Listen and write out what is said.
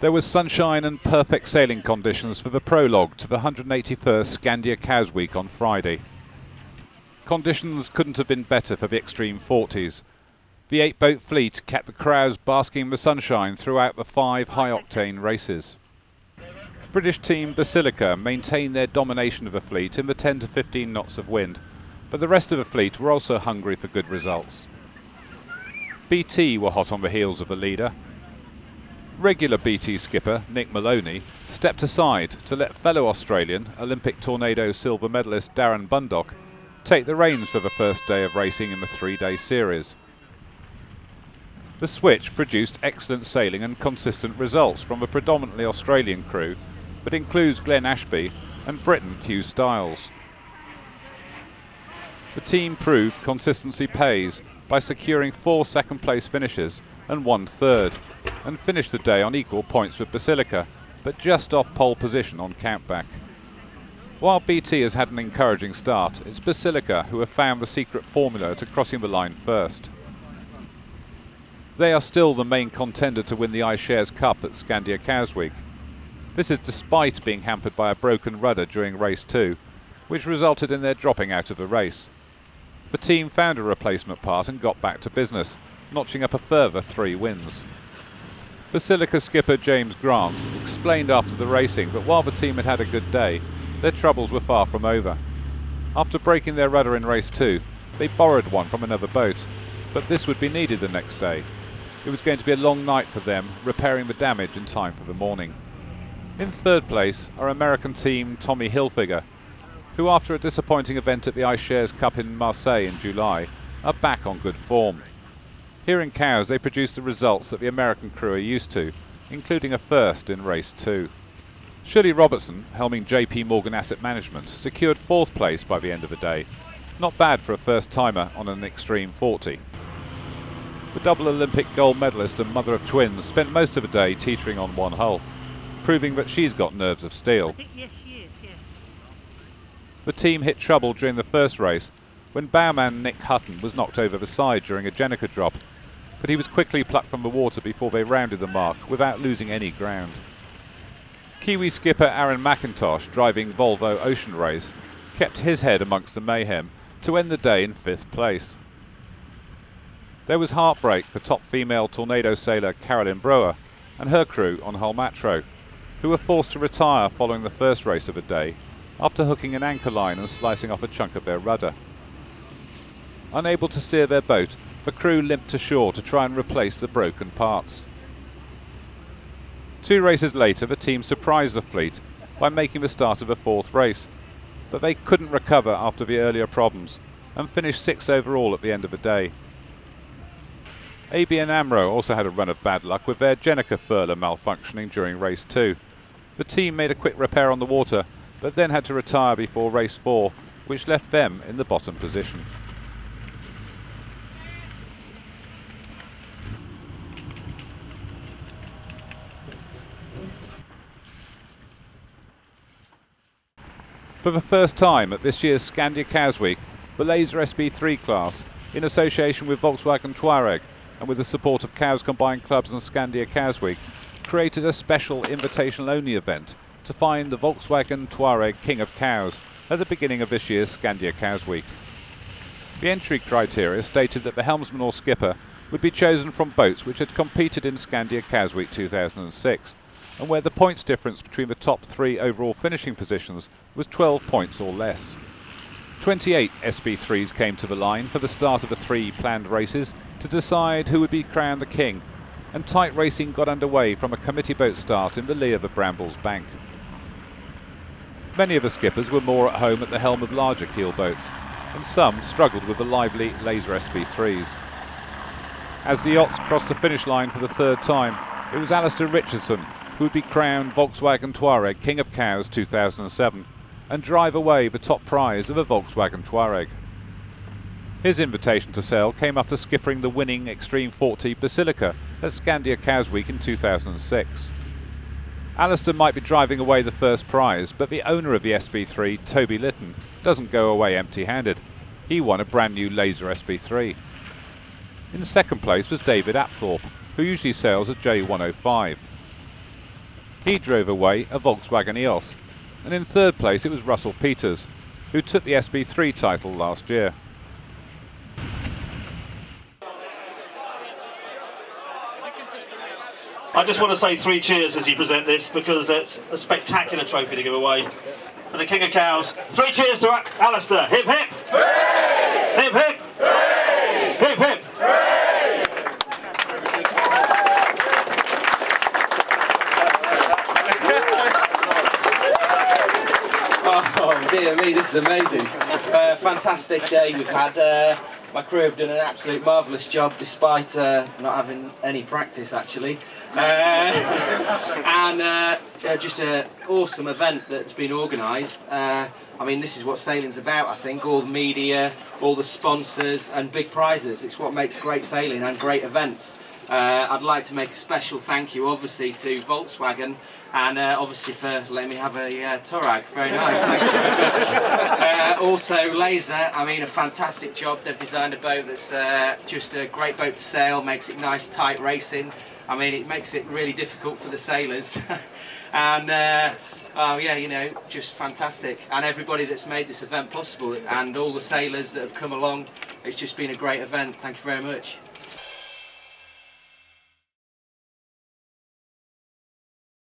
There was sunshine and perfect sailing conditions for the prologue to the 181st Skandia Cowes week on Friday. Conditions couldn't have been better for the extreme 40s. The 8-boat fleet kept the crowds basking in the sunshine throughout the 5 high-octane races. British team Basilica maintained their domination of the fleet in the 10 to 15 knots of wind, but the rest of the fleet were also hungry for good results. BT were hot on the heels of the leader. Regular BT skipper Nick Maloney stepped aside to let fellow Australian Olympic Tornado silver medalist Darren Bundock take the reins for the first day of racing in the 3-day series. The switch produced excellent sailing and consistent results from a predominantly Australian crew, but includes Glenn Ashby and Briton Hugh Styles. The team proved consistency pays by securing 4 second-place finishes and 1 third, and finished the day on equal points with Basilica, but just off pole position on countback. While BT has had an encouraging start, it's Basilica who have found the secret formula to crossing the line first. They are still the main contender to win the iShares Cup at Skandia Cowes week. This is despite being hampered by a broken rudder during race 2, which resulted in their dropping out of the race. The team found a replacement part and got back to business, notching up a further 3 wins. Basilica skipper James Grant explained after the racing that while the team had had a good day, their troubles were far from over. After breaking their rudder in race 2, they borrowed one from another boat, but this would be needed the next day. It was going to be a long night for them, repairing the damage in time for the morning. In 3rd place are American team Tommy Hilfiger, who after a disappointing event at the iShares Cup in Marseille in July, are back on good form. Here in Cowes they produced the results that the American crew are used to, including a first in race 2. Shirley Robertson, helming JP Morgan Asset Management, secured 4th place by the end of the day. Not bad for a first-timer on an extreme 40. The double Olympic gold medalist and mother of twins spent most of the day teetering on one hull, proving that she's got nerves of steel. Yes, she is, yes. The team hit trouble during the first race when bowman Nick Hutton was knocked over the side during a Jenica drop, but he was quickly plucked from the water before they rounded the mark without losing any ground. Kiwi skipper Aaron McIntosh, driving Volvo Ocean Race, kept his head amongst the mayhem to end the day in 5th place. There was heartbreak for top female Tornado sailor Carolyn Brewer and her crew on Hull Matro, who were forced to retire following the first race of the day after hooking an anchor line and slicing off a chunk of their rudder. Unable to steer their boat, the crew limped to shore to try and replace the broken parts. 2 races later, the team surprised the fleet by making the start of a 4th race, but they couldn't recover after the earlier problems and finished 6th overall at the end of the day. ABN AMRO also had a run of bad luck with their Jenica furler malfunctioning during race 2. The team made a quick repair on the water, but then had to retire before race 4, which left them in the bottom position. For the first time at this year's Skandia Cowes week, the Laser SB3 class, in association with Volkswagen Taureg and with the support of Cowes Combined Clubs and Skandia Cowes week, created a special invitation-only event to find the Volkswagen Taureg King of Cowes at the beginning of this year's Skandia Cowes week. The entry criteria stated that the helmsman or skipper would be chosen from boats which had competed in Skandia Cowes week 2006, and where the points difference between the top 3 overall finishing positions was 12 points or less. 28 SB3s came to the line for the start of the 3 planned races to decide who would be crowned the king, and tight racing got underway from a committee boat start in the lee of the Brambles Bank. Many of the skippers were more at home at the helm of larger keel boats, and some struggled with the lively Laser SB3s. As the yachts crossed the finish line for the 3rd time, it was Alistair Richardson who would be crowned Volkswagen Taureg King of Cowes 2007 and drive away the top prize of a Volkswagen Taureg. His invitation to sail came after skippering the winning Extreme 40 Basilica at Skandia Cowes week in 2006. Alistair might be driving away the first prize, but the owner of the SB3, Toby Litton, doesn't go away empty-handed. He won a brand new Laser SB3. In 2nd place was David Apthorpe, who usually sails a J105. He drove away a Volkswagen EOS, and in third place it was Russell Peters, who took the SB3 title last year. I just want to say 3 cheers as you present this, because it's a spectacular trophy to give away. For the King of Cows, 3 cheers to Alistair. Hip hip! Hooray! Hip hip! Hooray! Hip hip! Hooray! Oh dear me, this is amazing. Fantastic day we've had. My crew have done an absolute marvellous job despite not having any practice actually. Just an awesome event that's been organised. I mean, this is what sailing's about, I think. All the media, all the sponsors and big prizes. It's what makes great sailing and great events. I'd like to make a special thank you obviously to Volkswagen and obviously for letting me have a Taureg. Very nice, thank you very much. Also Laser, I mean, a fantastic job. They've designed a boat that's just a great boat to sail, makes it nice tight racing. I mean, it makes it really difficult for the sailors. And oh yeah, you know, just fantastic. And everybody that's made this event possible and all the sailors that have come along, it's just been a great event. Thank you very much.